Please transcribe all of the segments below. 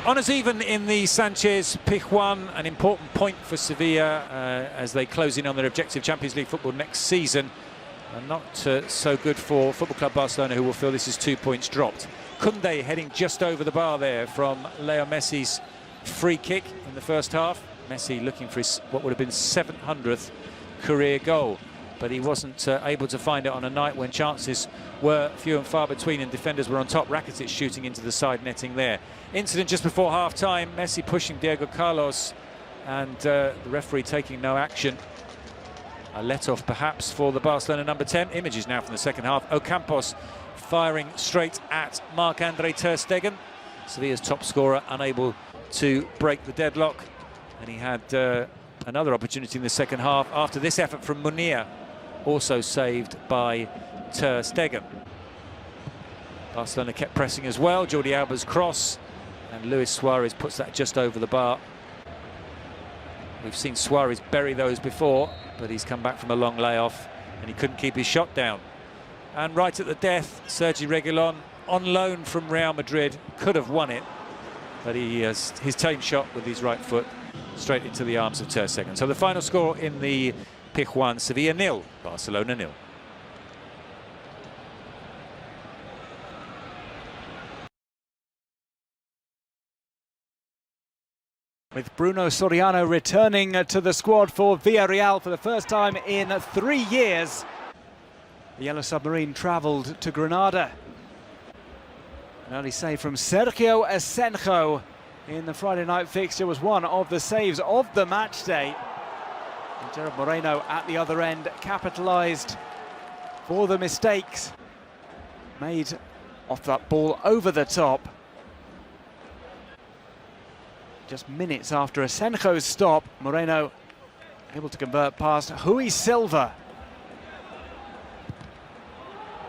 Honours even in the Sanchez-Pizjuán, an important point for Sevilla as they close in on their objective Champions League football next season. And not so good for Football Club Barcelona, who will feel this is 2 points dropped. Koundé heading just over the bar there from Leo Messi's free kick in the first half. Messi looking for his what would have been 700th career goal, but he wasn't able to find it on a night when chances were few and far between and defenders were on top. Rakitic shooting into the side netting there. Incident just before half-time, Messi pushing Diego Carlos and the referee taking no action. A let-off perhaps for the Barcelona number 10. Images now from the second half. Ocampos firing straight at Marc-Andre ter Stegen. Sevilla's top scorer unable to break the deadlock. And he had another opportunity in the second half after this effort from Munir, also saved by ter Stegen. Barcelona kept pressing as well. Jordi Alba's cross, and Luis Suarez puts that just over the bar. We've seen Suarez bury those before, but he's come back from a long layoff and he couldn't keep his shot down. And right at the death, Sergi Reguilón, on loan from Real Madrid, could have won it, but he has his tame shot with his right foot straight into the arms of ter Stegen. So the final score in the Pizjuán: Sevilla 0, Barcelona 0. With Bruno Soriano returning to the squad for Villarreal for the first time in 3 years. The Yellow Submarine travelled to Granada. An early save from Sergio Asenjo in the Friday night fixture was one of the saves of the match day. And Gerard Moreno at the other end capitalised for the mistakes made off that ball over the top. Just minutes after Asenjo's stop, Moreno able to convert past Rui Silva.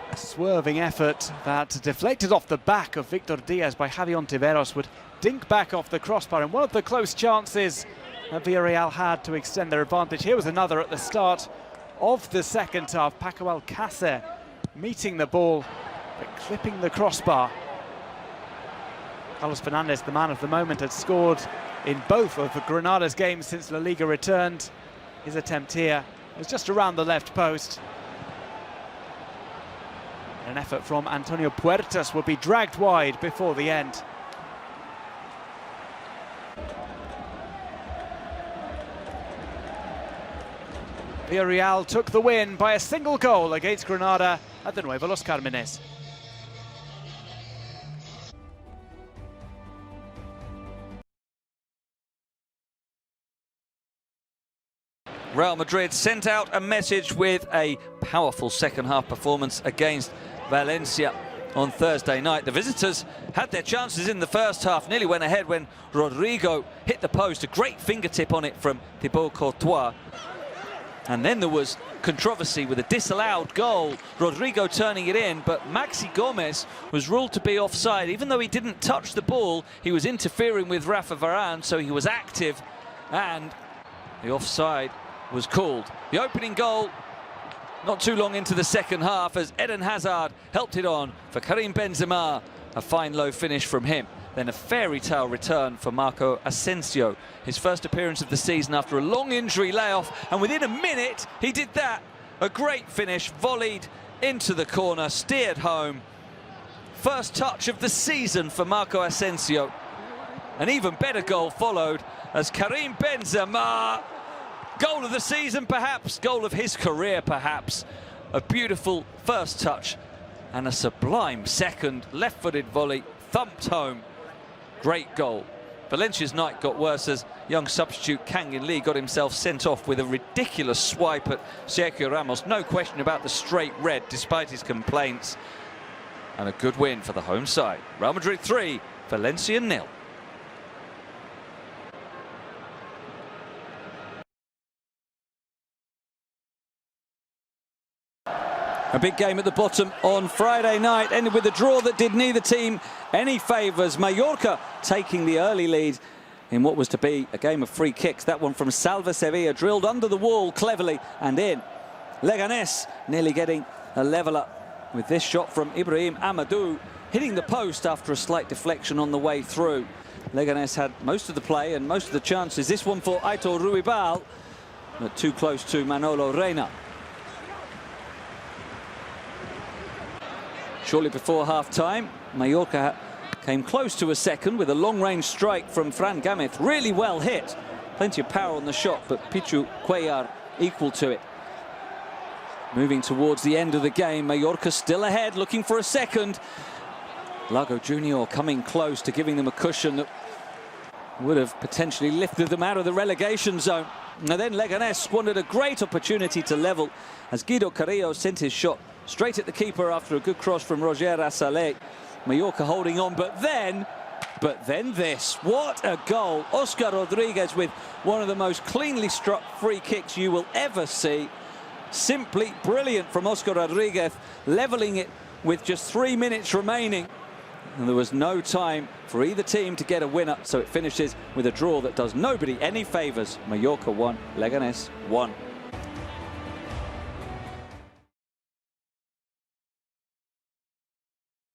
A swerving effort that deflected off the back of Victor Diaz by Javi Ontiveros would dink back off the crossbar, and one of the close chances that Villarreal had to extend their advantage. Here was another at the start of the second half. Paco Alcácer meeting the ball but clipping the crossbar. Carlos Fernandez, the man of the moment, had scored in both of Granada's games since La Liga returned. His attempt here was just around the left post. An effort from Antonio Puertas will be dragged wide before the end. Villarreal took the win by a single goal against Granada at the Nuevo Los Cármenes. Real Madrid sent out a message with a powerful second-half performance against Valencia on Thursday night. The visitors had their chances in the first half, nearly went ahead when Rodrigo hit the post. A great fingertip on it from Thibaut Courtois. And then there was controversy with a disallowed goal, Rodrigo turning it in, but Maxi Gomez was ruled to be offside. Even though he didn't touch the ball, he was interfering with Rafa Varane, so he was active, and the offside was called. The opening goal not too long into the second half as Eden Hazard helped it on for Karim Benzema. A fine low finish from him. Then a fairy tale return for Marco Asensio. His first appearance of the season after a long injury layoff, and within a minute he did that. A great finish, volleyed into the corner, steered home. First touch of the season for Marco Asensio. An even better goal followed as Karim Benzema, goal of the season perhaps, goal of his career perhaps. A beautiful first touch and a sublime second, left-footed volley, thumped home. Great goal. Valencia's night got worse as young substitute Kang In Lee got himself sent off with a ridiculous swipe at Sergio Ramos. No question about the straight red despite his complaints. And a good win for the home side. Real Madrid 3, Valencia 0. A big game at the bottom on Friday night, ended with a draw that did neither team any favours. Mallorca taking the early lead in what was to be a game of free kicks. That one from Salva Sevilla, drilled under the wall cleverly and in. Leganes nearly getting a leveller with this shot from Ibrahim Amadou, hitting the post after a slight deflection on the way through. Leganes had most of the play and most of the chances. This one for Aitor Ruibal, but too close to Manolo Reina. Shortly before half-time, Mallorca came close to a second with a long-range strike from Fran Gamez. Really well hit. Plenty of power on the shot, but Pichu Cuellar equal to it. Moving towards the end of the game, Mallorca still ahead, looking for a second. Lago Junior coming close to giving them a cushion that would have potentially lifted them out of the relegation zone. And then Leganes squandered a great opportunity to level as Guido Carrillo sent his shot straight at the keeper after a good cross from Roger Assalé. Mallorca holding on, but then this. What a goal. Oscar Rodriguez with one of the most cleanly struck free kicks you will ever see. Simply brilliant from Oscar Rodriguez, leveling it with just 3 minutes remaining. And there was no time for either team to get a winner, so it finishes with a draw that does nobody any favours. Mallorca 1, Leganes 1.